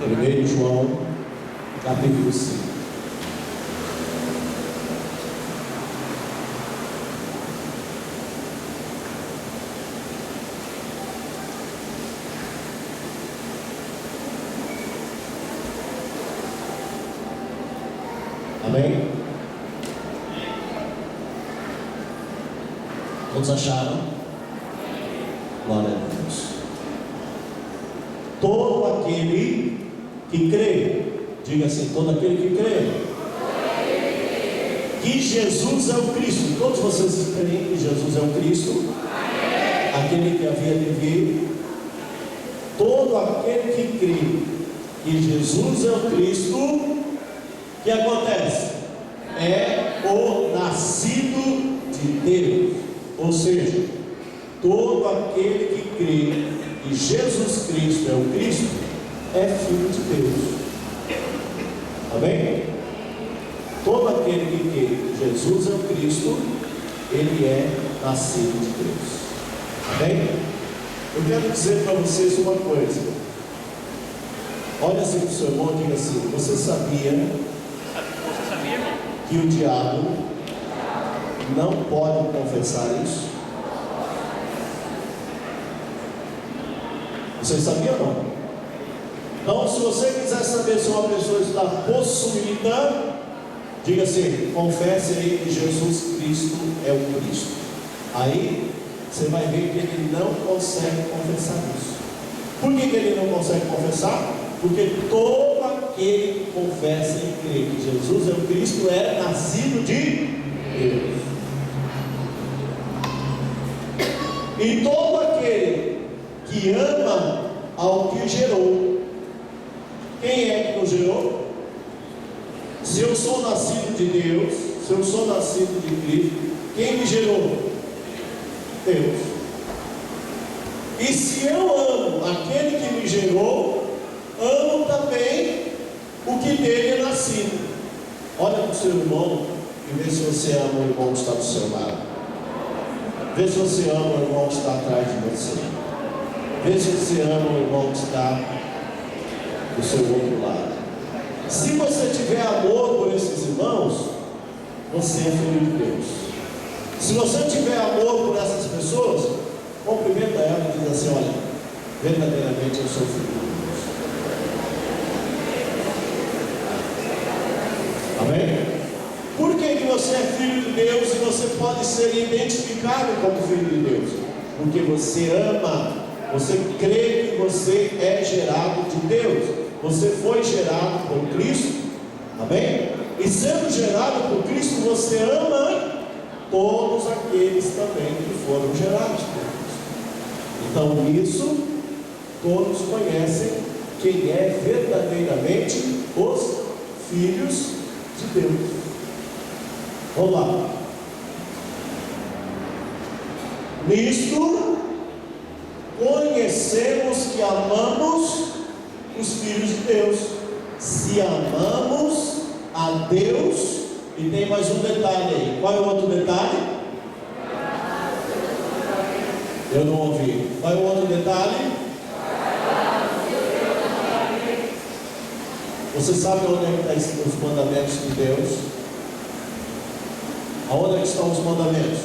1 João, capítulo 5. Amém? Todos acharam? Glória a Deus. Todo aquele que crê, diga assim, todo aquele que crê, que Jesus é o Cristo. Todos vocês creem que Jesus é o Cristo, aquele que havia de vir. Todo aquele que crê que Jesus é o Cristo, o que acontece? É o nascido de Deus. Ou seja, todo aquele que crê que Jesus Cristo é o Cristo, é filho de Deus. Amém? Todo aquele que crê que Jesus é o Cristo, ele é nascido de Deus. Amém? Eu quero dizer para vocês uma coisa. Olha assim para o seu irmão e diga assim: você sabia que o diabo não pode confessar isso? Vocês sabiam ou não? Então, se você quiser saber se uma pessoa está possuída, diga assim: confesse aí que Jesus Cristo é o Cristo. Aí você vai ver que ele não consegue confessar isso. Por que ele não consegue confessar? Porque todo aquele que confessa e crê que Jesus é o Cristo é nascido de Deus. E todo aquele que ama ao que gerou. Quem é que nos gerou? Se eu sou nascido de Deus, se eu sou nascido de Cristo, quem me gerou? Deus. E se eu amo aquele que me gerou, amo também o que dele é nascido. Olha para o seu irmão e vê se você ama o irmão que está do seu lado. Vê se você ama o irmão que está atrás de você. Vê se você ama o irmão que está do seu outro lado. Se você tiver amor por esses irmãos, você é filho de Deus. Se você tiver amor por essas pessoas, cumprimenta ela e diz assim: olha, verdadeiramente eu sou filho de Deus. Amém? Por que você é filho de Deus e você pode ser identificado como filho de Deus? Porque você ama, você crê que você é gerado de Deus. Você foi gerado por Cristo. Amém? E sendo gerado por Cristo, você ama todos aqueles também que foram gerados por Cristo. Então nisso todos conhecem quem é verdadeiramente os filhos de Deus. Vamos lá. Nisto conhecemos que amamos os filhos de Deus, se amamos a Deus. E tem mais um detalhe aí. Qual é o outro detalhe? Eu não ouvi. Qual é o outro detalhe? Você sabe onde é que estão os mandamentos de Deus? Aonde é que estão os mandamentos?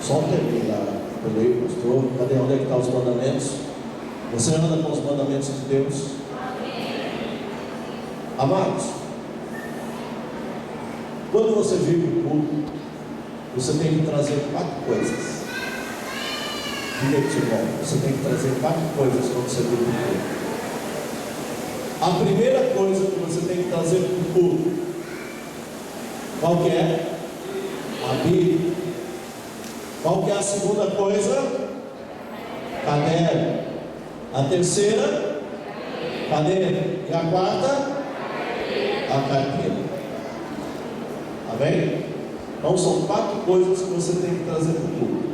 Só um tempinho lá. Eu leio, pastor. Cadê? Onde é que estão os mandamentos? Você anda com os mandamentos de Deus? Amados, quando você vive o culto, você tem que trazer 4 coisas. Diga aí, irmão, você tem que trazer 4 coisas quando você vive o culto. A primeira coisa que você tem que trazer para o culto, qual que é? A Bíblia. Qual que é a segunda coisa? Caderno. A terceira? Cadeira. E a quarta? A carteira. Amém? Então são 4 coisas que você tem que trazer para o culto.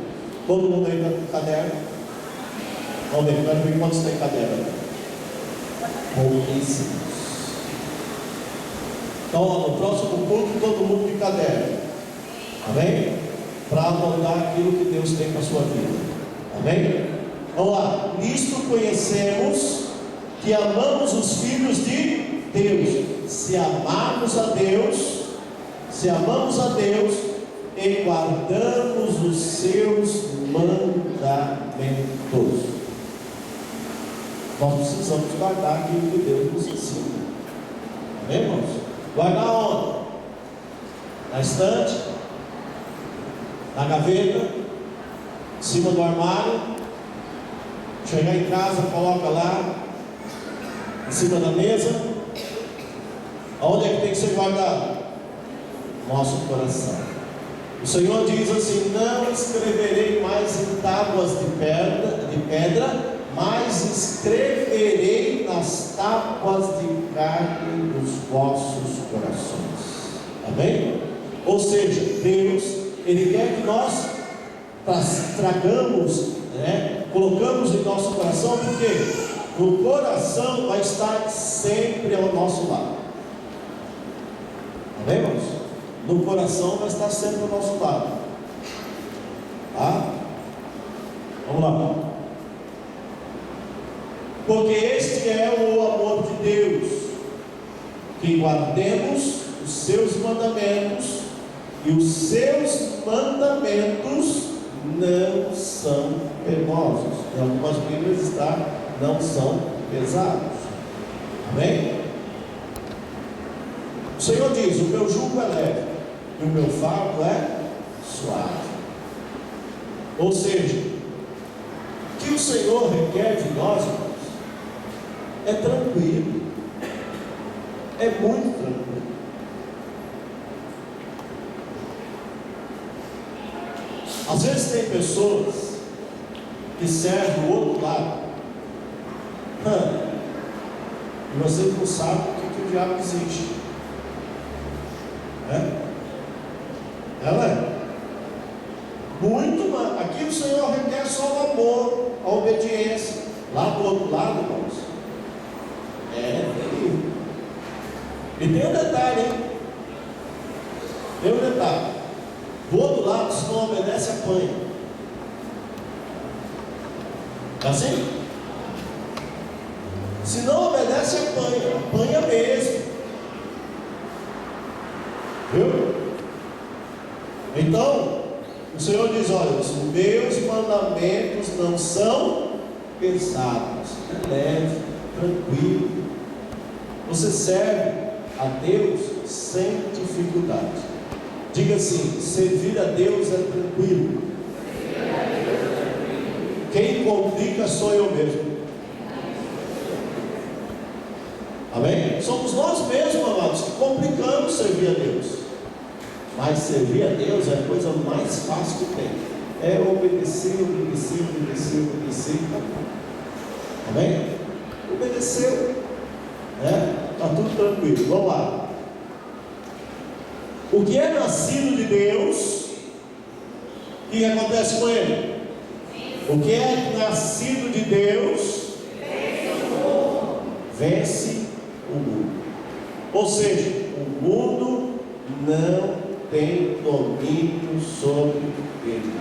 Todo mundo aí com caderno? Vamos ver, quero ver quantos tem caderno. Pouquíssimos. Então no próximo culto todo mundo de caderno. Amém? Para abordar aquilo que Deus tem para a sua vida. Amém? Vamos lá. Nisto conhecemos que amamos os filhos de Deus. Se amamos a Deus e guardamos os seus mandamentos. Nós precisamos guardar aquilo que Deus nos ensina. Amém, irmãos? Guardar onde? Na estante, na gaveta, em cima do armário. Chegar em casa, coloca lá, em cima da mesa. Aonde é que tem que ser guardado? Nosso coração. O Senhor diz assim: não escreverei mais em tábuas de pedra, mas escreverei nas tábuas de carne dos vossos corações. Amém? Ou seja, Deus, Ele quer que nós tragamos, colocamos em nosso coração, porque o coração vai estar sempre ao nosso lado. Amém, irmãos? No coração vai estar sempre ao nosso lado. Tá? Vamos lá. Porque este é o amor de Deus, que guardemos os seus mandamentos, e os seus mandamentos não são penosos. Em algumas Bíblias está: não são pesados. Amém? O Senhor diz: o meu jugo é leve e o meu fardo é suave. Ou seja, o que o Senhor requer de nós, irmãos, é tranquilo, é muito tranquilo. Às vezes tem pessoas que servem o outro lado, e vocês não sabem o que o diabo existe. Ela é muito mais. Aqui o Senhor requer só o amor, a obediência. Lá do outro lado, irmãos, é terrível. E tem um detalhe, hein? Tem um detalhe. Do outro lado, se não obedece, apanha. É assim? Se não obedece, apanha mesmo. Viu? Então, o Senhor diz: olha, os meus mandamentos não são pesados, é leve, tranquilo. Você serve a Deus sem dificuldade. Diga assim: servir a Deus é tranquilo. Quem complica sou eu mesmo. Amém? Somos nós mesmos, amados, que complicamos servir a Deus. Mas servir a Deus é a coisa mais fácil que tem. É obedecer. Amém? Obedeceu. Está tudo tranquilo. Vamos lá. O que é nascido de Deus, o que acontece com ele? O que é nascido de Deus vence o mundo. Ou seja, o mundo não tem domínio sobre ele.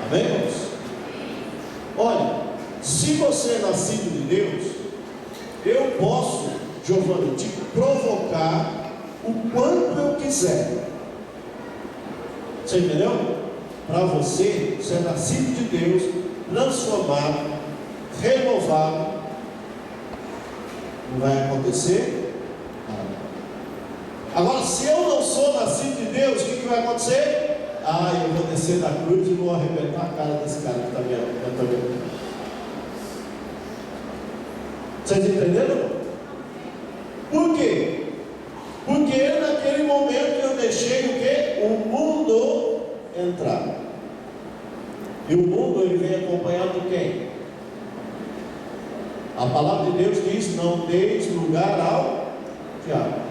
Amém, irmãos? Olha, se você é nascido de Deus, eu posso, Giovanni, te provocar o quanto eu quiser. Você entendeu? Para você, você é nascido de Deus, transformado, renovado. Não vai acontecer nada. Agora, se eu não sou nascido de Deus, o que vai acontecer? Eu vou descer da cruz e vou arrebentar a cara desse cara que está me vendo. Vocês entenderam? Por quê? Porque naquele momento eu deixei o quê? O mundo entrar. E o mundo, ele vem acompanhado de quem? A palavra de Deus diz: não deis lugar ao diabo.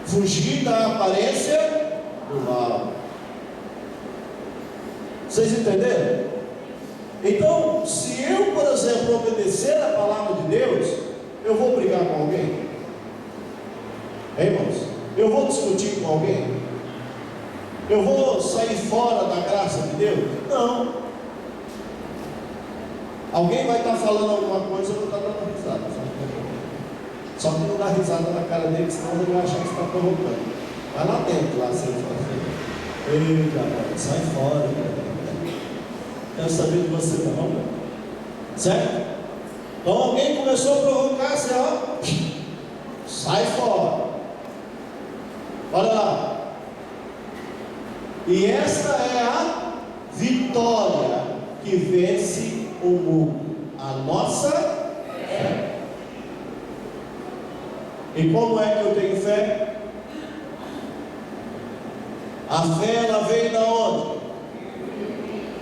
Fugir da aparência do mal. Vocês entenderam? Então, se eu, por exemplo, obedecer a palavra de Deus, eu vou brigar com alguém? Irmãos, eu vou discutir com alguém? Eu vou sair fora da graça de Deus? Não. Alguém vai estar falando alguma coisa, eu vou estar dando risada. Só que não dá risada na cara dele, senão ele vai achar que você está provocando. Vai lá dentro, lá, você fala. Ei, cara, sai fora. Cara. Quero saber de você, não? Certo? Então alguém começou a provocar, você, ó, sai fora. Olha lá. E esta é a vitória que vence o mundo, a nossa fé. E como é que eu tenho fé? A fé, ela vem da onde?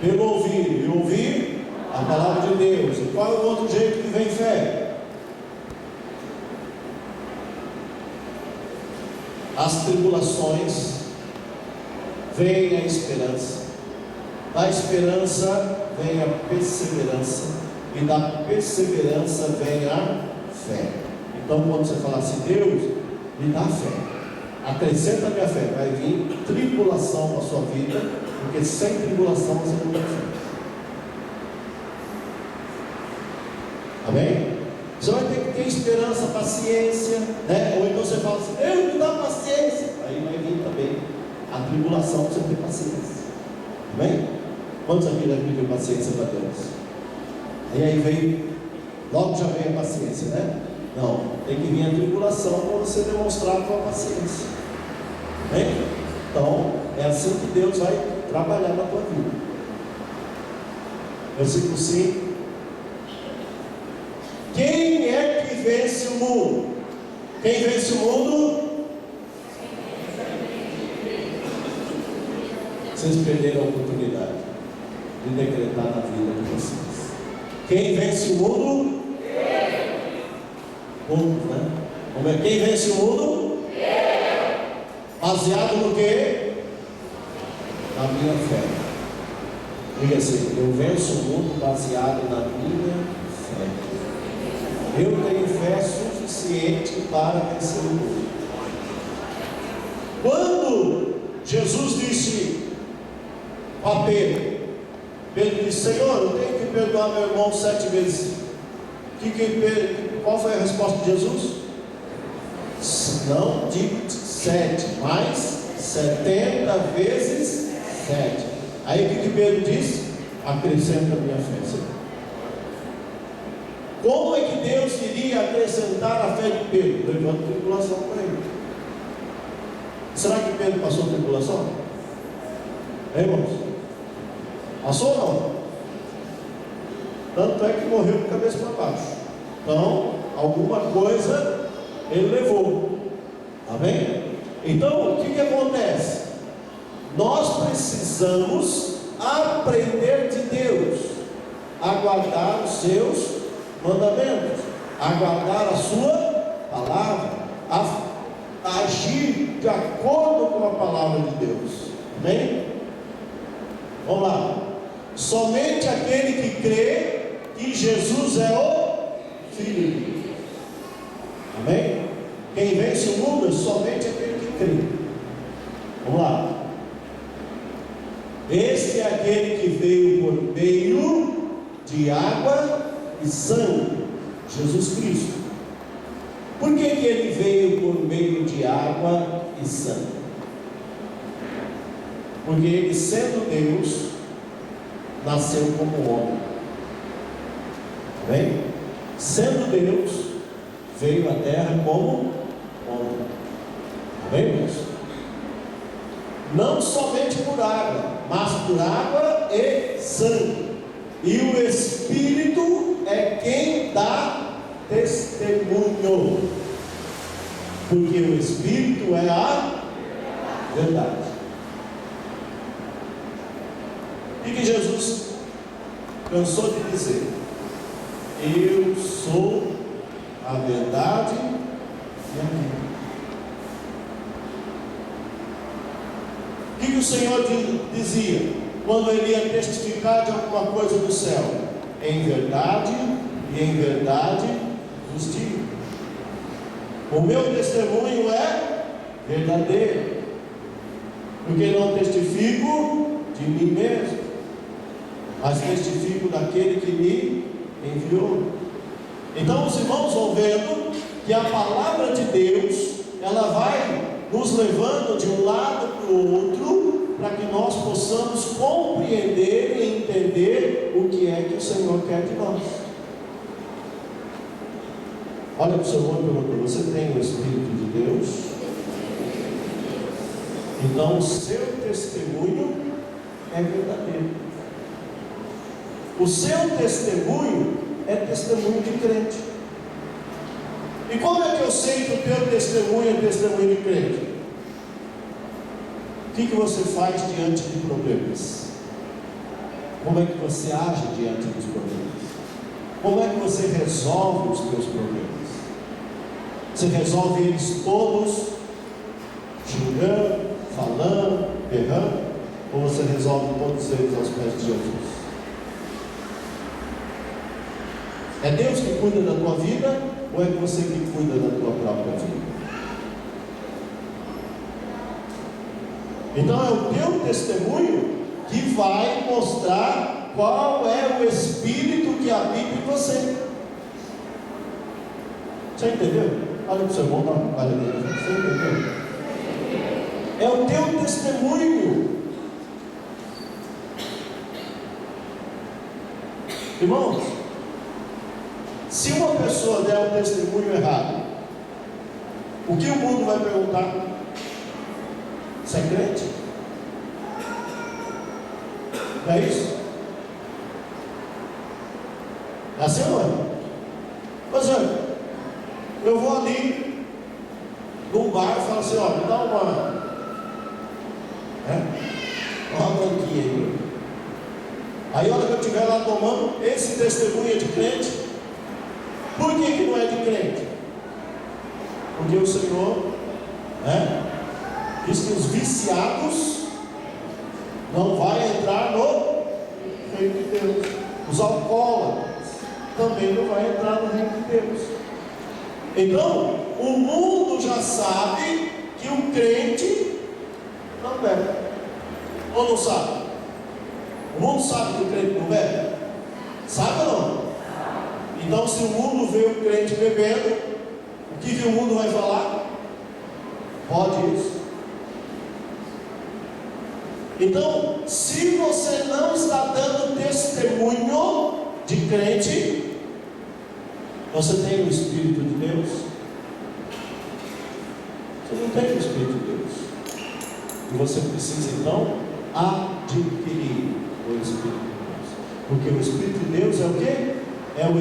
Pelo ouvir. E ouvir a palavra de Deus. E qual é o outro jeito que vem fé? As tribulações, vem a esperança. Da esperança vem a perseverança. E da perseverança vem a fé. Então quando você falar assim, Deus, me dá fé, acrescenta a minha fé, vai vir tribulação na sua vida, porque sem tribulação você não tem fé. Amém? Você vai ter que ter esperança, paciência, né? Ou então você fala assim, Deus, me dá paciência. Aí vai vir também a tribulação para você ter paciência. Amém? Quantos aqui devem pedir paciência para Deus? E aí vem, logo já vem a paciência, né? Não, tem que vir a tribulação para você demonstrar a tua paciência. Amém? Então, é assim que Deus vai trabalhar na tua vida. Versículo 5. Quem é que vence o mundo? Quem vence o mundo? Vocês perderam a oportunidade de decretar na vida de vocês. Quem vence o mundo? Mundo, né? Como é? Quem vence o mundo? Baseado no quê? Na minha fé. Diga assim, eu venço o mundo baseado na minha fé. Eu tenho fé suficiente para vencer o mundo. Quando Jesus disse a Pedro, Pedro disse, Senhor, eu tenho que perdoar meu irmão 7 vezes. Qual foi a resposta de Jesus? Não digo 7, mas 70 vezes 7. Aí o que Pedro disse? Acrescenta a minha fé, Senhor. Como é que Deus iria acrescentar a fé de Pedro? Levando tribulação para ele. Será que Pedro passou tribulação? Irmãos? Passou ou não? Tanto é que morreu de cabeça para baixo. Então, alguma coisa ele levou. Amém? Então, o que acontece? Nós precisamos aprender de Deus a guardar os seus mandamentos, a guardar a sua palavra, a agir de acordo com a palavra de Deus. Amém? Vamos lá. Somente aquele que crê que Jesus é o Filho de Deus. Amém? Quem vence o mundo é somente aquele que crê. Vamos lá. Este é aquele que veio por meio de água e sangue, Jesus Cristo. Por que ele veio por meio de água e sangue? Porque ele, sendo Deus, nasceu como homem. Amém? Sendo Deus, veio à terra como homem. Amém, irmãos? Não somente por água, mas por água e sangue. E o Espírito é quem dá testemunho, porque o Espírito é a verdade. O que Jesus cansou de dizer? Eu sou a verdade e a vida. O que o Senhor dizia quando ele ia testificar de alguma coisa do céu? Em verdade vos digo, o meu testemunho é verdadeiro, porque não testifico de mim mesmo, mas testifico daquele que me enviou. Então os irmãos vão vendo que a palavra de Deus, ela vai nos levando de um lado para o outro, para que nós possamos compreender e entender o que é que o Senhor quer de nós. Olha para o seu irmão e pergunta: você tem o Espírito de Deus? Então o seu testemunho é verdadeiro. O seu testemunho é testemunho de crente. E como é que eu sei que o teu testemunho é testemunho de crente? O que você faz diante de problemas? Como é que você age diante dos problemas? Como é que você resolve os teus problemas? Você resolve eles todos xingando, falando, berrando? Ou você resolve todos eles aos pés de Jesus? É Deus que cuida da tua vida, ou é você que cuida da tua própria vida? Então é o teu testemunho que vai mostrar qual é o Espírito que habita em você. Você entendeu? Olha para o seu irmão, não, olha para ele. Você entendeu? É o teu testemunho. Irmãos, se uma pessoa der um testemunho errado, o que o mundo vai perguntar? Você é crente? Não é isso? É assim ou não é? Por exemplo, eu vou ali num bar e falo assim: ó, me dá uma branquinha aí. Aí a hora que eu estiver lá tomando, esse testemunho é de crente. Por que não é de crente? Porque o Senhor diz que os viciados não vão entrar no reino de Deus. Os alcoólatras também não vão entrar no reino de Deus. Então, o mundo já sabe que o crente não bebe. Ou não sabe? O mundo sabe que o crente não bebe? Sabe ou não? Então, se o mundo vê o crente bebendo, o que o mundo vai falar? Pode isso. Então, se você não está dando testemunho de crente, você tem o Espírito de Deus? Você não tem o Espírito de Deus. E você precisa então adquirir o Espírito de Deus. Porque o Espírito de Deus é o quê? É o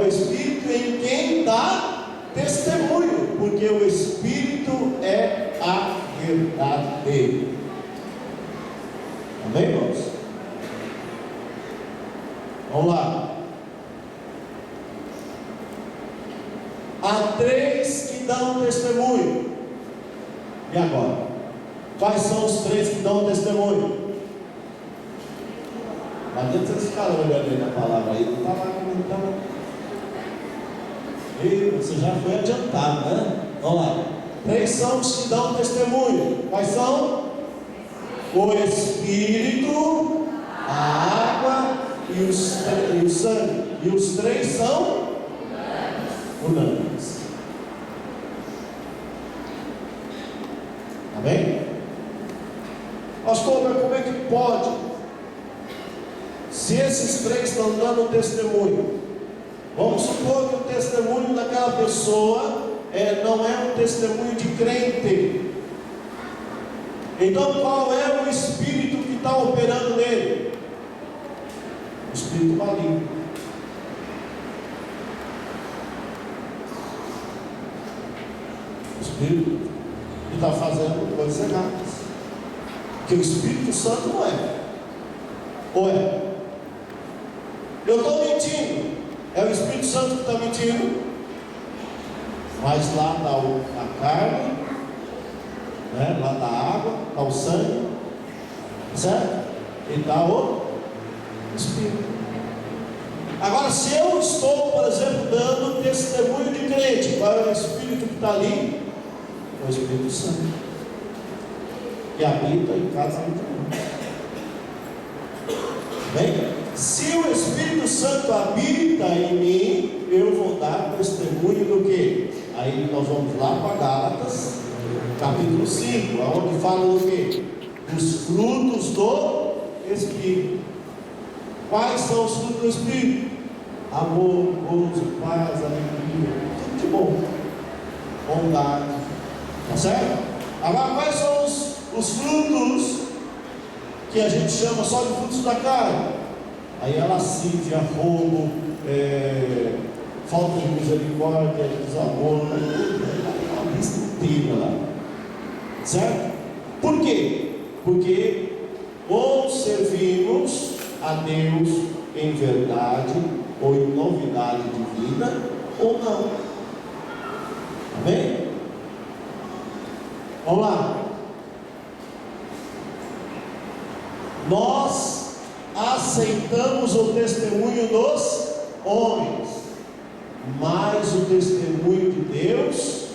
Espírito em quem dá testemunho. Porque o Espírito é a verdade. Amém, irmãos? Vamos lá. Há 3 que dão testemunho. E agora? Quais são os 3 que dão testemunho? Mas dentro desse cara olhando aí na palavra aí, não estava comentando. E você já foi adiantado, né? Vamos lá. 3 são os que dão testemunho. Quais são? O Espírito, a água e o sangue. E os 3 são unânimes. Amém? Pastor, mas como é que pode? Se esses 3 estão dando testemunho, vamos supor que o testemunho daquela pessoa não é um testemunho de crente. Então qual é o espírito que está operando nele? O espírito maligno. O espírito que está fazendo coisas erradas. Porque o Espírito Santo não é. Ou é? Eu estou mentindo. É o Espírito Santo que está mentindo. Mas lá está a carne, né? Lá está a água, está o sangue, certo? E está o Espírito. Agora, se eu estou, por exemplo, dando testemunho de crente, qual é o Espírito que está ali? É o Espírito Santo, que habita em cada um de nós. Bem, se o Espírito Santo habita em mim, eu vou dar testemunho Aí nós vamos lá para Gálatas, capítulo 5, onde fala do quê? Os frutos do Espírito. Quais são os frutos do Espírito? Amor, gozo, paz, alegria, tudo de bom, bondade, tá certo? Agora, quais são os frutos que a gente chama só de frutos da carne? Aí a lascívia, roubo, falta de misericórdia, desamor, uma lista inteira lá, certo? Por quê? Porque ou servimos a Deus em verdade ou em novidade de vida, ou não. Amém? Vamos lá. Nós aceitamos o testemunho dos homens, mas o testemunho de Deus,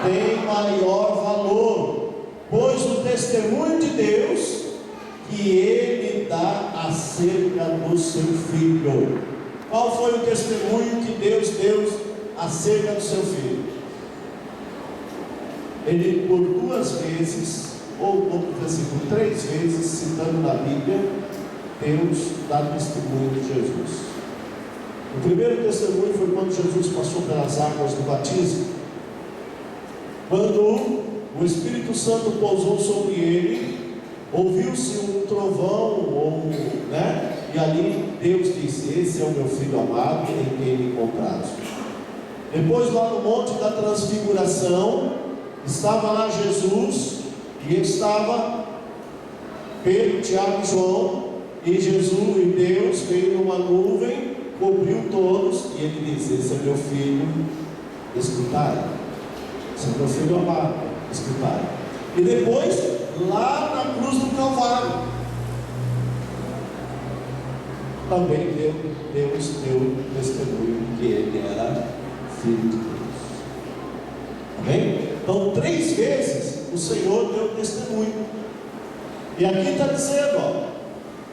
tem maior valor, pois o testemunho de Deus que Ele dá acerca do seu Filho. Qual foi o testemunho que Deus deu acerca do seu Filho? Ele, por 2 vezes, ou outro versículo, 3 vezes, citando na Bíblia, Deus dá testemunho de Jesus. O primeiro testemunho foi quando Jesus passou pelas águas do batismo. Quando o Espírito Santo pousou sobre ele, ouviu-se um trovão, e ali Deus disse: esse é o meu Filho amado, em quem me comprazo. Depois, lá no Monte da Transfiguração, estava lá Jesus, e estava Pedro, Tiago e João, e Jesus e Deus veio numa nuvem, cobriu todos, e ele disse: esse é meu Filho, escutai. Esse é meu Filho amado, escutai. E depois, lá na cruz do Calvário, também Deus deu testemunho que ele era Filho de Deus. Amém? Então, 3 vezes o Senhor deu testemunho. E aqui está dizendo,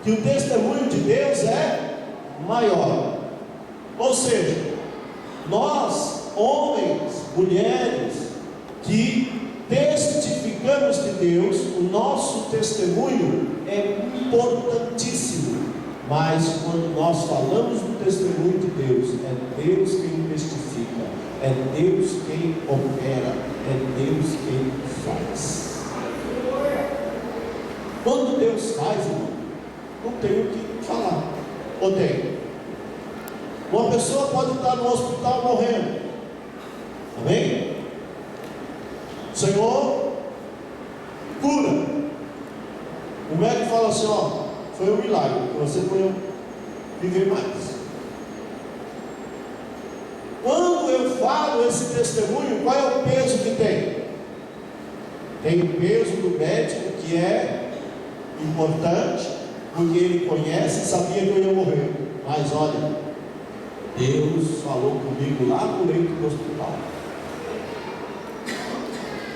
que o testemunho de Deus é maior. Ou seja, nós, homens, mulheres, que testificamos de Deus, o nosso testemunho é importantíssimo. Mas quando nós falamos do testemunho de Deus, é Deus quem testifica, é Deus quem opera, é Deus quem faz. Quando Deus faz, irmão, não tem o que falar. Ou tem? Uma pessoa pode estar no hospital morrendo. Amém? O Senhor cura. O médico fala assim: foi um milagre, que você foi viver mais. Quando eu falo esse testemunho, qual é o peso que tem? Tem o peso do médico, que é importante, porque ele conhece e sabia que eu ia morrer. Mas olha, Deus falou comigo lá no leito do hospital.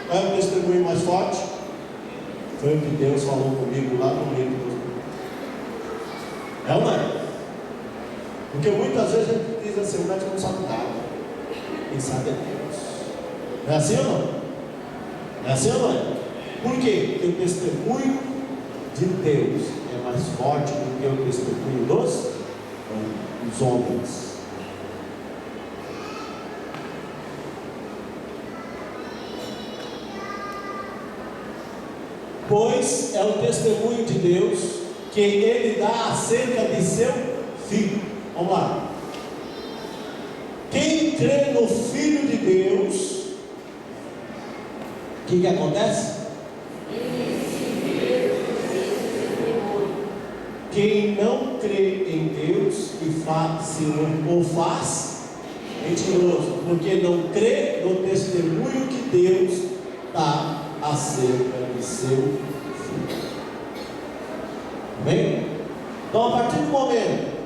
Qual é o testemunho mais forte? Foi o que Deus falou comigo lá no leito do hospital. É ou não é? Porque muitas vezes a gente diz assim: o médico não sabe nada, quem sabe é Deus. Não é assim ou não? Não é assim ou não é? Por quê? Porque o testemunho de Deus é mais forte do que o testemunho dos homens. Pois é o testemunho de Deus que Ele dá acerca de seu Filho. Vamos lá. Quem crê no Filho de Deus, o que acontece? Quem não crê em Deus e faz mentiroso, porque não crê no testemunho que Deus dá acerca de seu Filho. Amém? Então, a partir do momento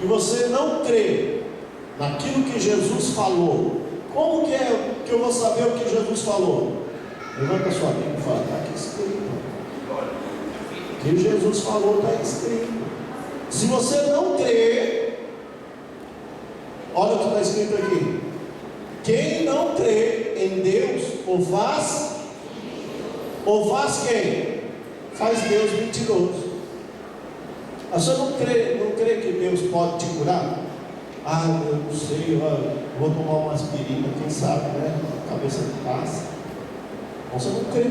que você não crê naquilo que Jesus falou, como que é que eu vou saber o que Jesus falou? Levanta a sua Bíblia e fala: está aqui escrito. O que Jesus falou está escrito. Se você não crê, Olha o que está escrito aqui: quem não crê em Deus, ou faz quem? Faz Deus mentiroso. A senhora não crê que Deus pode te curar? Ah, eu não sei, vou tomar uma aspirina, quem sabe, né? A cabeça passa. Você não crê.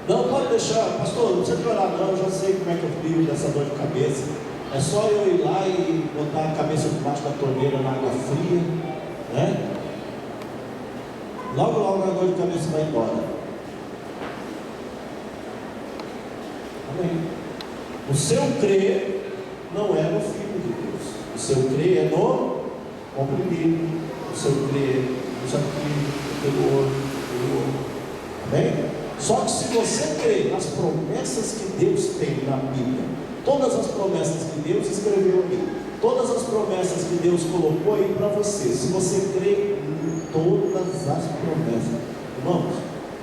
Não pode deixar, pastor, não precisa orar não, eu já sei como é que eu vivo dessa dor de cabeça. É só eu ir lá e botar a cabeça debaixo da torneira na água fria, né? Logo, logo a dor de cabeça vai embora. Amém. O seu crer não é no Filho de Deus. O seu crer é no comprimido. O seu crer é no sacrifício, pelo outro. Amém? Só que se você crer nas promessas que Deus tem na Bíblia, todas as promessas que Deus escreveu aqui, todas as promessas que Deus colocou aí para você, se você crer em todas as promessas, irmãos,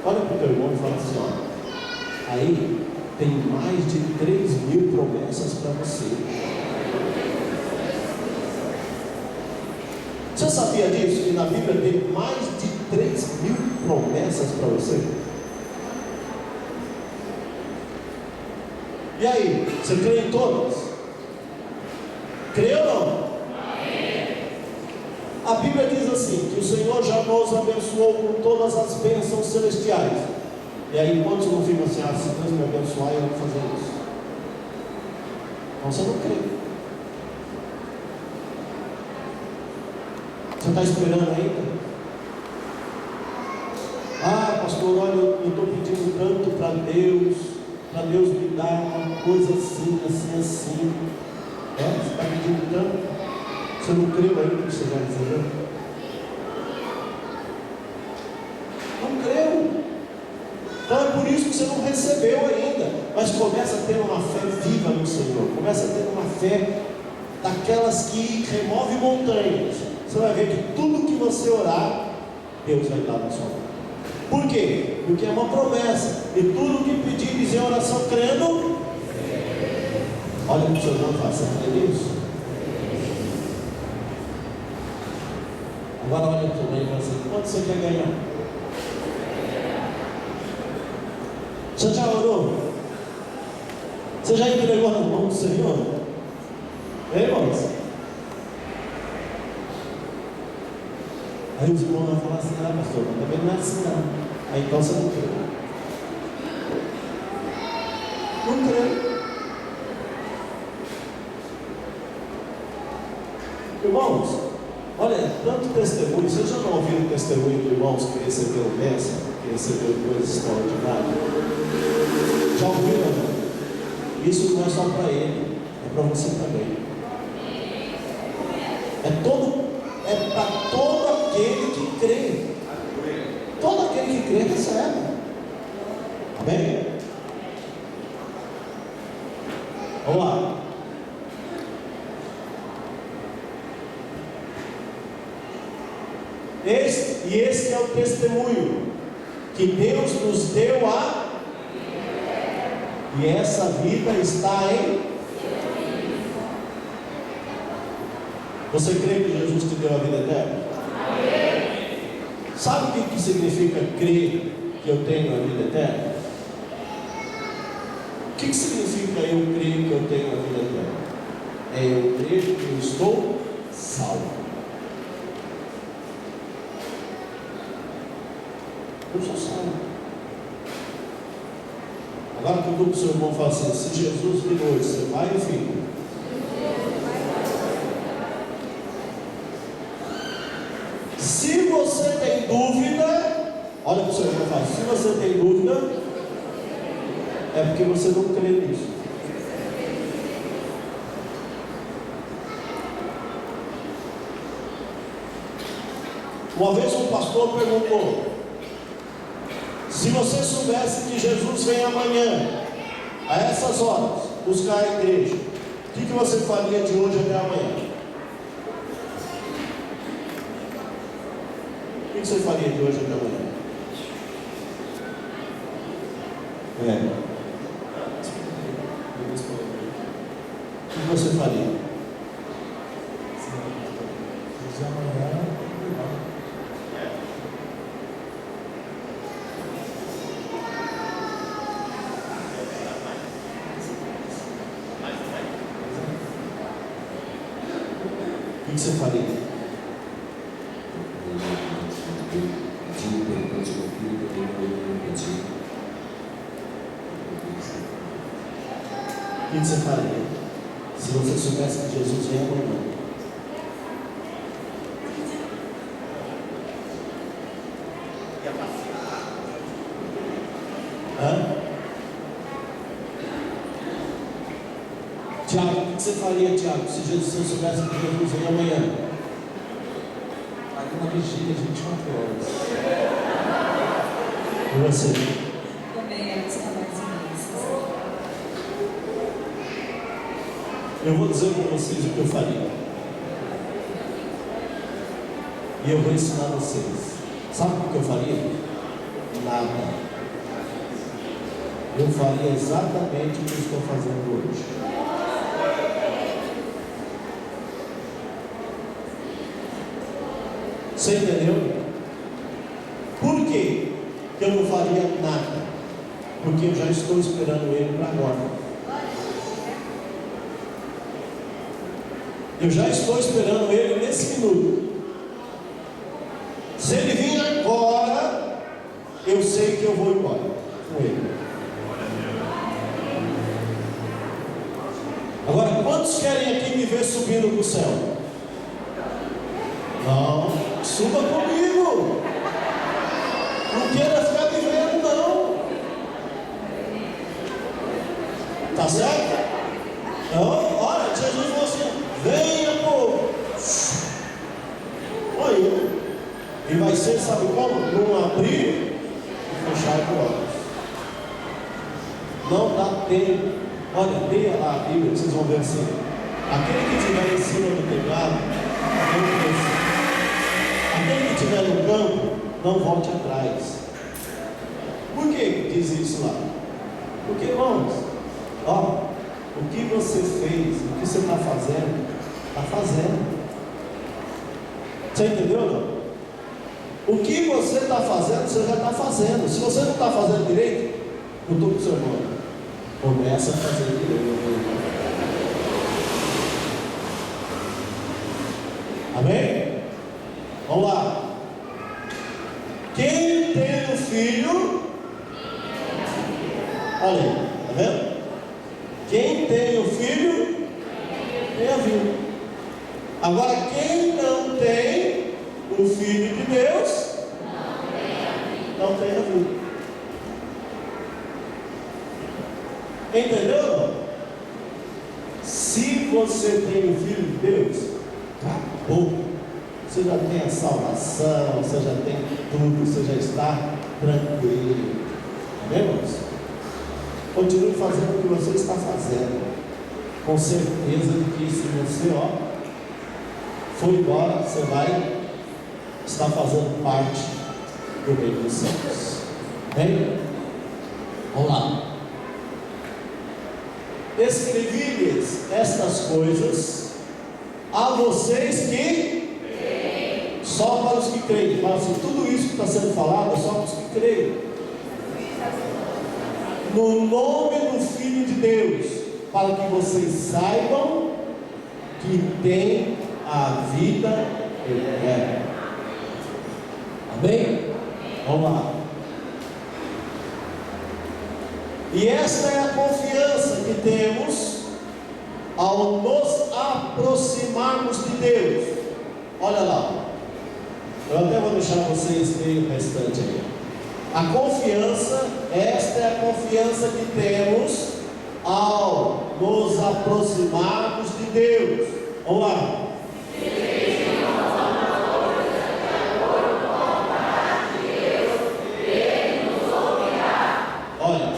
olha para o teu irmão e fala assim: ó, aí tem mais de 3.000 promessas para você. Você sabia disso? Que na Bíblia tem mais de 3.000 promessas para você? E aí, você crê em todas? Crê ou não? A Bíblia diz assim, que o Senhor já nos abençoou com todas as bênçãos celestiais. E aí, quantos não ficam assim: ah, se Deus me abençoar, eu vou fazer isso? Então você não crê. Você está esperando ainda? Ah, pastor, olha, eu estou pedindo tanto para Deus me dar uma coisa assim, assim, assim. Você está pedindo tanto, você não creu ainda que você já recebeu? Não creu. Então é por isso que você não recebeu ainda. Mas começa a ter uma fé viva no Senhor. Começa a ter uma fé daquelas que remove montanhas. Você vai ver que tudo que você orar, Deus vai dar na sua mão. Por quê? Porque é uma promessa. E tudo que pedires em oração crendo, olha para o seu irmão e fala: você crê nisso? Agora olha para o seu irmão e fala assim: quanto você quer ganhar? Você já orou? Você já entregou na mão do Senhor? Irmãos? Aí os irmãos vão falar assim: ah, pastor, mas também não é assim não. Aí então você não crê. Não crê. Irmãos, olha, tanto testemunho. Vocês já não ouviram o testemunho de irmãos que receberam bênção, que receberam coisas extraordinárias? Já ouviram? Isso não é só para ele, é para você também. É para todo aquele que crê. Todo aquele que crê recebe. Amém? Vamos lá. Este é o testemunho que Deus nos deu e essa vida está em. Você crê que Jesus te deu a vida eterna? Sabe o que significa crer que eu tenho a vida eterna? O que significa eu crer que eu tenho a vida eterna? É eu crer que eu estou salvo. Eu sou salvo. Agora que o seu irmão fala assim: se Jesus vir hoje, você vai ou fica? Se você tem dúvida, olha para o seu irmão e fala: se você tem dúvida, é porque você não crê nisso. Uma vez um pastor perguntou: se você soubesse que Jesus vem amanhã, a essas horas, buscar a igreja, o que você faria de hoje até amanhã? O que você faria de hoje até amanhã? O que você faria? que você faria? O que você faria se você soubesse que Jesus vem amanhã? Tiago, o que você faria, Tiago, se você soubesse que Jesus vem amanhã? Aqui na vigília, 24 horas. E você? Também antes da mais imensa. Eu vou dizer para vocês o que eu faria. E eu vou ensinar vocês. Sabe o que eu faria? Nada. Eu faria exatamente o que eu estou fazendo hoje. Você entendeu? Por quê que eu não faria nada? Porque eu já estou esperando ele para agora. Eu já estou esperando ele nesse minuto. Se ele vir agora, eu sei que eu vou embora com ele. Agora, quantos querem aqui me ver subindo para o céu? Não, suba comigo. Não queira ficar me vendo, não. Tá certo? Não, olha, Jesus falou assim: venha, povo. Olha, e vai ser, sabe como? Num abrir e fechar de olhos. Não dá tempo. Olha, leia lá a Bíblia, vocês vão ver assim: aquele que estiver em cima do telhado, não cresça. Aquele que estiver no campo, não volte atrás. Por que diz isso lá? Porque, irmãos, ó, o que você fez, o que você está fazendo, está fazendo. Você entendeu, não? O que você está fazendo, você já está fazendo. Se você não está fazendo direito, eu estou com o seu irmão. Começa a fazer direito. Amém? Vamos lá. Quem tem um filho, olha aí, tá vendo? Quem tem um filho, tem a vida. Agora, quem não tem o Filho de Deus, não tem a vida. Entendeu? Se você tem o Filho de Deus, acabou. Você já tem a salvação, você já tem tudo, você já está tranquilo. Amém, irmãos? Continue fazendo o que você está fazendo, com certeza de que se você, for embora, você vai estar fazendo parte do reino dos céus. Amém? Vamos lá. Escrevi-lhes estas coisas a vocês que só para os que creem. Fala assim: tudo isso que está sendo falado é só para os que creem. No nome do Filho de Deus, para que vocês saibam que tem a vida eterna. Amém? Vamos lá. E esta é a confiança que temos ao nos aproximarmos de Deus. Olha lá. Eu até vou deixar vocês verem o restante aí. A confiança, esta é a confiança que temos ao nos aproximarmos de Deus. Vamos lá. Olha,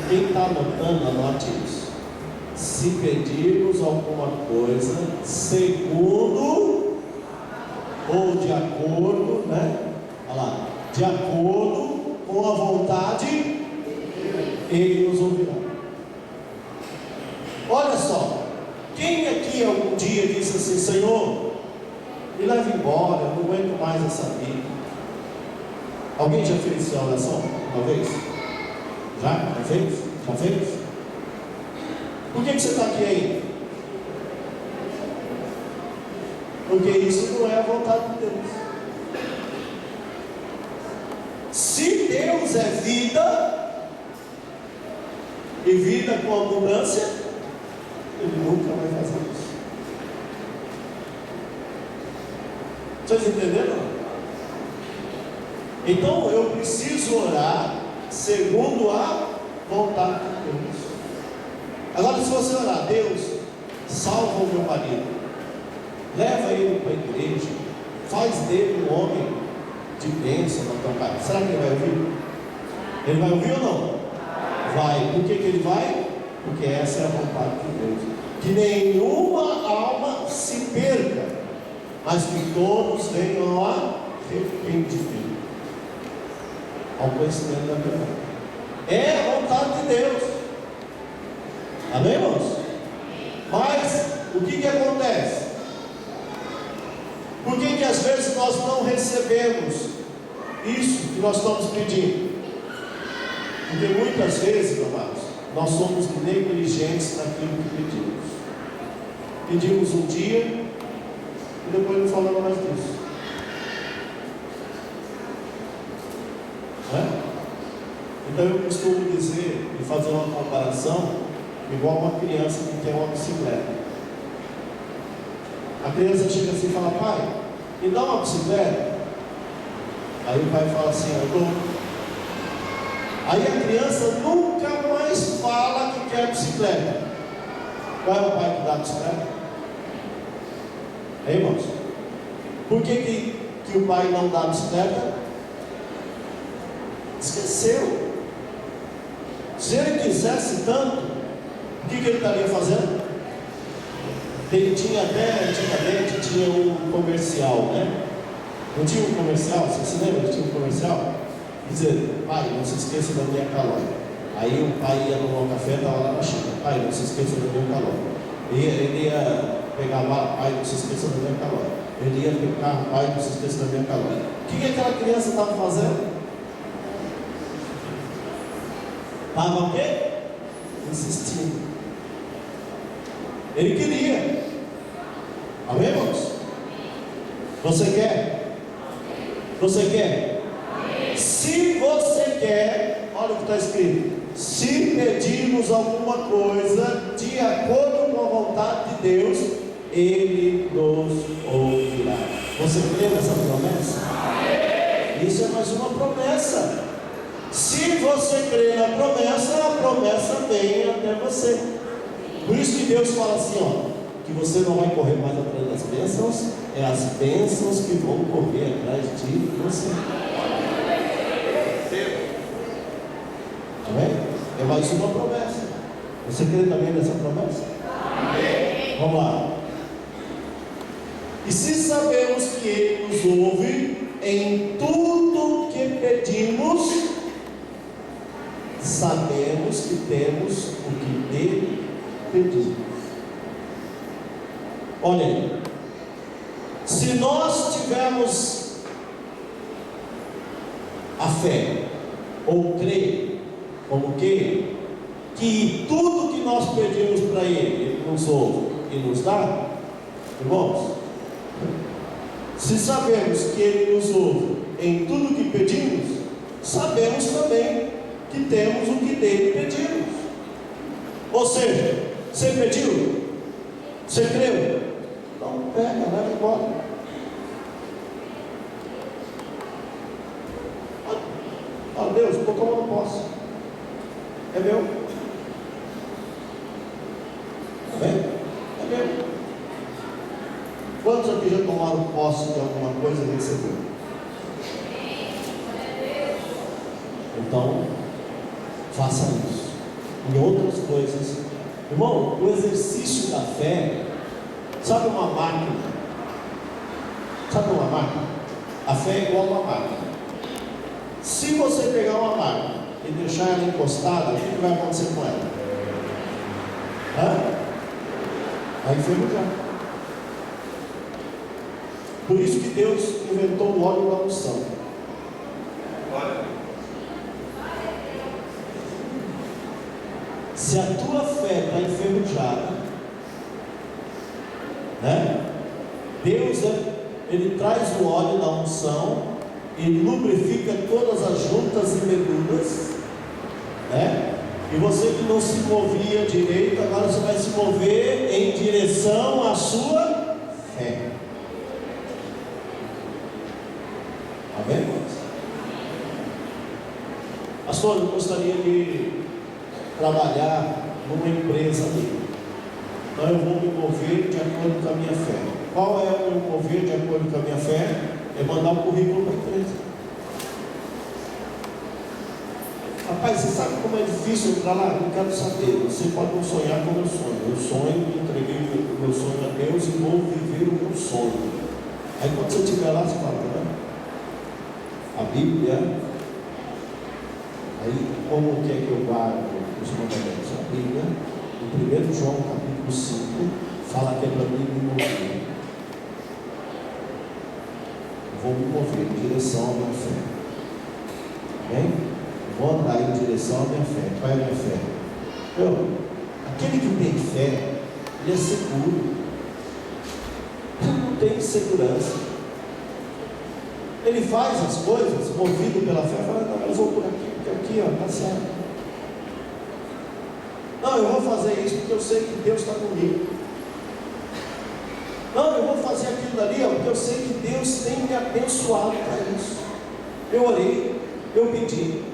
quem está anotando, anote isso. Se pedirmos alguma coisa segundo ou de acordo, né? Olha lá, de acordo com a vontade, Ele nos ouvirá. Olha só, quem aqui algum dia disse assim: Senhor, me leve embora, eu não aguento mais essa vida? Alguém já fez essa oração uma vez? Já fez? Já fez? Por que você está aqui aí? Porque isso não é a vontade de Deus. Se Deus é vida, e vida com abundância, Ele nunca vai fazer isso. Vocês entenderam? Então eu preciso orar segundo a vontade de Deus. Agora, se você orar, Deus, salva o meu marido, leva ele para a igreja, faz dele um homem de bênção na tua casa, será que ele vai ouvir? Ele vai ouvir ou não? Vai. Por que ele vai? Porque essa é a vontade de Deus, que nenhuma alma se perca, mas que todos venham a arrependimento, ao conhecimento da verdade. É a vontade de Deus. Amém, irmãos? Mas o que acontece? Por que às vezes nós não recebemos isso que nós estamos pedindo? Porque muitas vezes, amados, nós somos negligentes naquilo que pedimos. Pedimos um dia e depois não falamos mais disso. Então eu costumo dizer e fazer uma comparação igual uma criança que tem uma bicicleta. A criança chega assim e fala: pai, me dá uma bicicleta. Aí o pai fala assim: eu dou. Aí a criança nunca mais fala que quer bicicleta. Qual é o pai que dá a bicicleta? Hein, irmãos? Por que o pai não dá a bicicleta? Esqueceu. Se ele quisesse tanto, o que ele estaria fazendo? Ele tinha até, antigamente, tinha um comercial, né? Não tinha um comercial? Você se lembra que tinha um comercial? Dizer: pai, não se esqueça da minha calórica. Aí o pai ia tomar um café, estava lá na China: pai, não se esqueça da minha calórica. Ele ia pegar lá: pai, não se esqueça da minha calórica. Ele ia pegar: pai, não se esqueça da minha calórica. O que aquela criança estava fazendo? Estava o quê? Insistindo. Ele queria. Amém, irmãos? Você quer? Você quer? Se você quer, olha o que está escrito: se pedirmos alguma coisa de acordo com a vontade de Deus, Ele nos ouvirá. Você crê nessa promessa? Isso é mais uma promessa. Se você crê na promessa, a promessa vem até você. Por isso que Deus fala assim, ó, que você não vai correr mais atrás das bênçãos, é as bênçãos que vão correr atrás de você. Amém? É mais uma promessa. Você crê também nessa promessa? Amém. Vamos lá. E se sabemos que Ele nos ouve em tudo que pedimos, sabemos que temos o que dele pedimos. Olha aí, se nós tivermos a fé, ou crer, como que tudo que nós pedimos para Ele nos ouve e nos dá, irmãos, se sabemos que Ele nos ouve em tudo que pedimos, sabemos também que temos o que dele pedimos. Ou seja, você pediu? Você creu? Então pega, leva embora. Ó Deus, porque eu não posso. É meu. Amém? É meu. Quantos aqui já tomaram posse de alguma coisa e receberam? Então, faça isso. Em outras coisas, irmão, o exercício da fé, sabe uma máquina? Sabe uma máquina? A fé é igual uma máquina. Se você pegar uma máquina e deixar ela encostada, o que vai acontecer com ela? Vai enferrujar. Por isso que Deus inventou o óleo da unção. Se a tua fé está enferrujada, né? Deus, Ele traz o óleo da unção, Ele lubrifica todas as juntas e medulas, né? E você que não se movia direito, agora você vai se mover em direção à sua fé. Amém, irmãos? Pastor, eu gostaria de trabalhar numa empresa ali. Então eu vou me mover de acordo com a minha fé. Qual é o meu mover de acordo com a minha fé? É mandar o currículo para a empresa. Rapaz, você sabe como é difícil entrar lá? Não quero saber. Você pode não sonhar com o meu sonho. Eu sonho, entreguei o meu sonho a Deus e vou viver o meu sonho. Aí quando você estiver lá, você fala, né? A Bíblia. Aí como que é que eu guardo os mandamentos? A Bíblia, no 1 João capítulo 5, fala que é para mim me mover. Eu vou me mover em direção à minha fé. Amém? Vou andar em direção à minha fé. Qual é a minha fé? Aquele que tem fé, ele é seguro. Ele não tem segurança. Ele faz as coisas movido pela fé. Fala, não, eu vou por aqui, porque aqui, ó, está certo. Não, eu vou fazer isso porque eu sei que Deus está comigo. Não, eu vou fazer aquilo dali, ó, porque eu sei que Deus tem me abençoado para isso. Eu orei, eu pedi.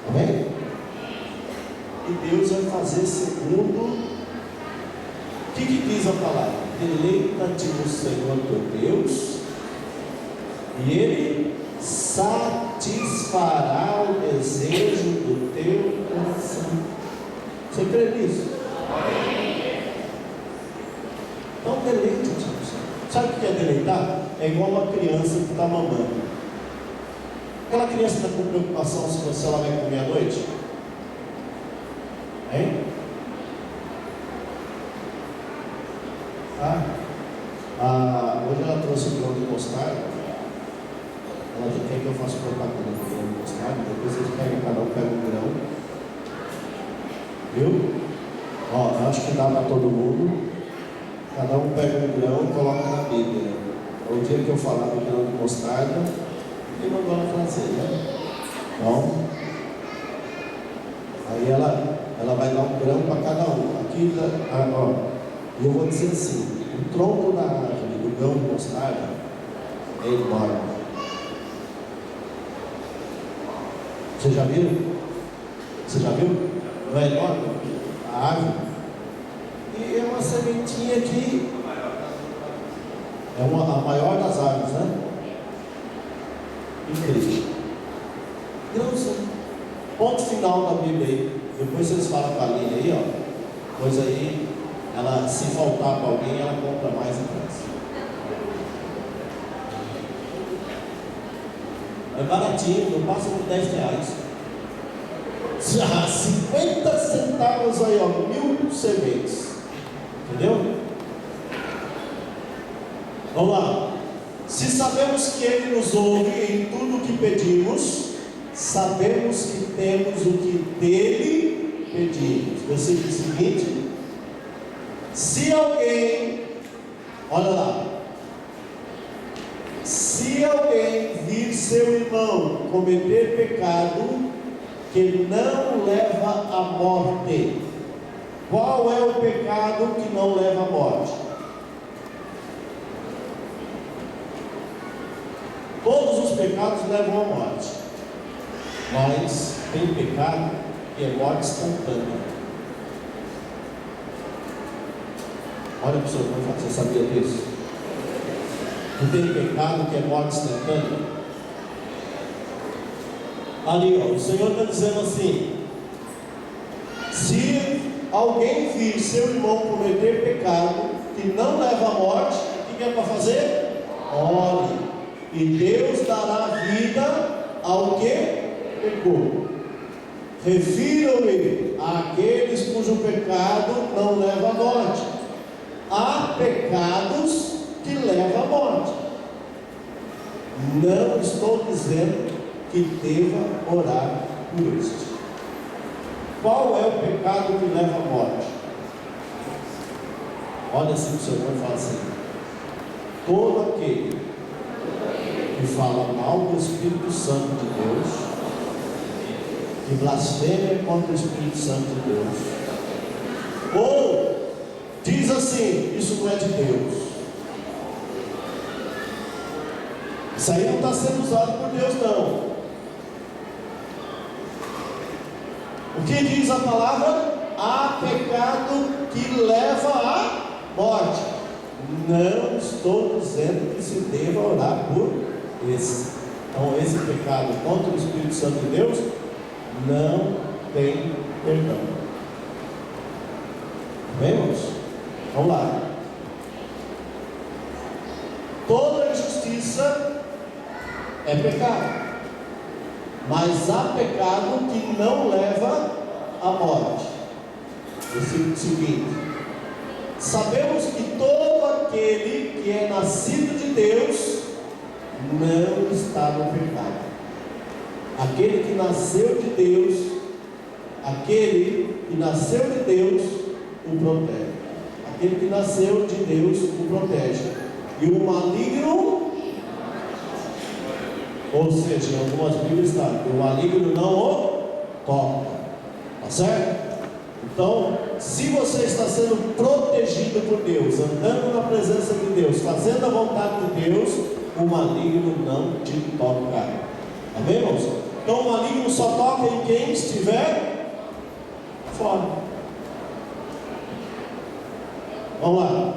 Amém? E Deus vai fazer segundo. O que diz a palavra? Deleita-te no Senhor teu Deus, e Ele satisfará o desejo do teu coração. Você crê nisso? Então deleita-te no Senhor. Sabe o que é deleitar? É igual uma criança que está mamando. Aquela criança está com preocupação se ela vai comer à noite? Hein? Hoje ela trouxe o grão de mostarda. Ela já quer que eu faça propaganda do grão de mostarda. Depois vocês pegam, cada um pega um grão. Viu? Ó, eu acho que dá para todo mundo. Cada um pega um grão e coloca na Bíblia. O dia que eu falar do grão de mostarda, ele mandou ela fazer, né? Então, aí ela vai dar um grão para cada um. Aqui, ó, e eu vou dizer assim: o tronco da árvore do grão de mostarda é enorme. Você já viu? Você já viu? Não é enorme? A árvore. E é uma sementinha que é a maior das árvores, né? Incrível. Grãozinho. Ponto final da Bíblia aí. Depois vocês falam com a Aline aí, ó. Pois aí, ela, se faltar para alguém, ela compra mais e traz. É baratinho, não passa por R$10. Já 50 centavos aí, ó, 1000 sementes. Entendeu? Vamos lá. Se sabemos que Ele nos ouve em tudo o que pedimos, sabemos que temos o que dele pedimos. Versículo seguinte: se alguém, olha lá, se alguém vir seu irmão cometer pecado que não leva à morte, qual é o pecado que não leva à morte? Todos os pecados levam à morte, mas tem pecado que é morte instantânea. Olha para o seu irmão, você sabia disso? Não tem pecado que é morte instantânea? Ali, ó, o Senhor está dizendo assim: se alguém vir seu irmão cometer pecado que não leva à morte, o que é para fazer? Ore. E Deus dará vida ao que pecou. Refiram-me àqueles cujo pecado não leva à morte. Há pecados que levam à morte. Não estou dizendo que deva orar por este. Qual é o pecado que leva à morte? Olha assim para o seu irmão e fala assim: todo aquele que fala mal do Espírito Santo de Deus, que blasfema contra o Espírito Santo de Deus, ou diz assim: isso não é de Deus. Isso aí não está sendo usado por Deus, não. O que diz a palavra? Há pecado que leva à morte. Não estou dizendo que se deva orar por esse. Então, esse pecado contra o Espírito Santo de Deus não tem perdão. Vemos? Vamos lá. Toda injustiça é pecado, mas há pecado que não leva à morte. Versículo seguinte: sabemos que todo aquele que é nascido de Deus não está no pecado. Aquele que nasceu de Deus, aquele que nasceu de Deus o protege. Aquele que nasceu de Deus o protege. E o maligno, ou seja, em algumas Bíblias está, o maligno não o toca. Tá certo? Então, se você está sendo protegido por Deus, andando na presença de Deus, fazendo a vontade de Deus, o maligno não te toca. Amém, irmãos? Então o maligno só toca em quem estiver fora. Vamos lá.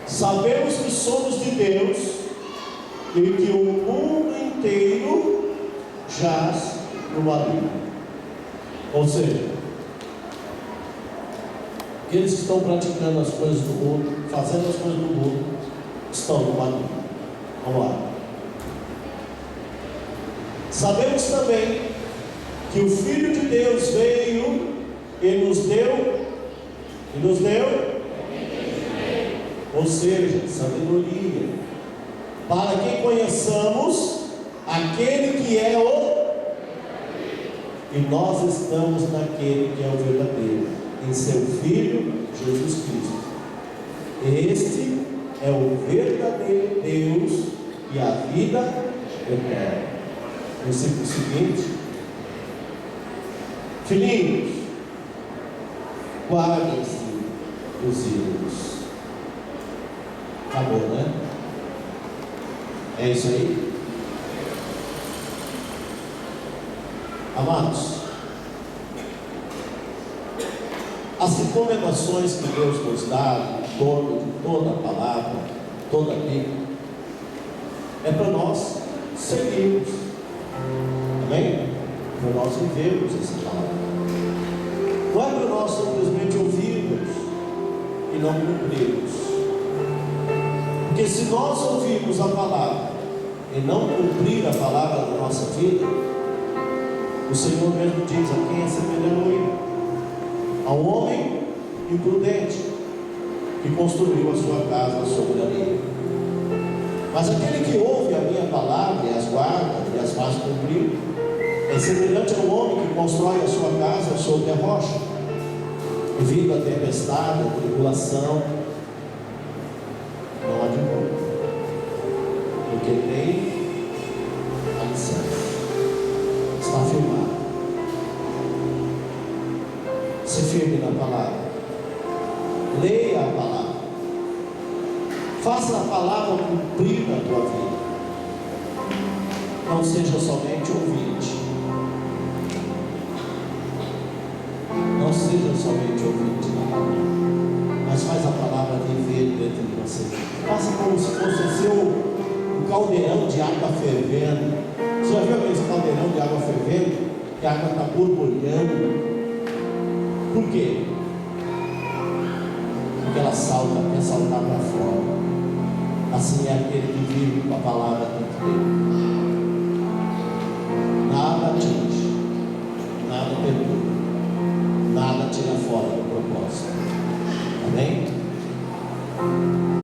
Sabemos que somos de Deus e que o mundo inteiro jaz no maligno. Ou seja, aqueles que estão praticando as coisas do mundo, fazendo as coisas do mundo, estão no maligno. Vamos lá. Sabemos também que o Filho de Deus veio e nos deu, ou seja, sabedoria, para que conheçamos aquele que é o, e nós estamos naquele que é o verdadeiro, em seu Filho Jesus Cristo. Este é o verdadeiro Deus e a vida eterna. Versículo seguinte: filhinhos, guardem-se dos ídolos. Acabou, né? É isso aí. Amados, as recomendações que Deus nos dá em torno de toda a palavra, toda a Bíblia, é para nós seguirmos. Amém? Para nós vivermos essa palavra. Não é para nós simplesmente ouvirmos e não cumprirmos. Porque se nós ouvirmos a palavra e não cumprir a palavra na nossa vida, o Senhor mesmo diz: a quem é semelhante a um homem imprudente que construiu a sua casa sobre a areia. Mas aquele que ouve a minha palavra e as guarda e as faz cumprir, é semelhante ao homem que constrói a sua casa sobre a rocha. E vindo a tempestade, a tribulação, não adianta, porque tem alicerce, está firmado. Se firme na palavra, leia a palavra, faça a palavra cumprir na tua vida. Não seja somente ouvinte. Não seja somente ouvinte da palavra, mas faz a palavra viver dentro de você. Faça como se fosse um caldeirão de água fervendo. Você já viu aquele caldeirão de água fervendo? Que a água está borbulhando. Por quê? Porque ela salta, quer saltar para fora. Assim é aquele que vive com a palavra dentro dele. Nada atinge, nada perturba, nada tira fora do propósito. Amém?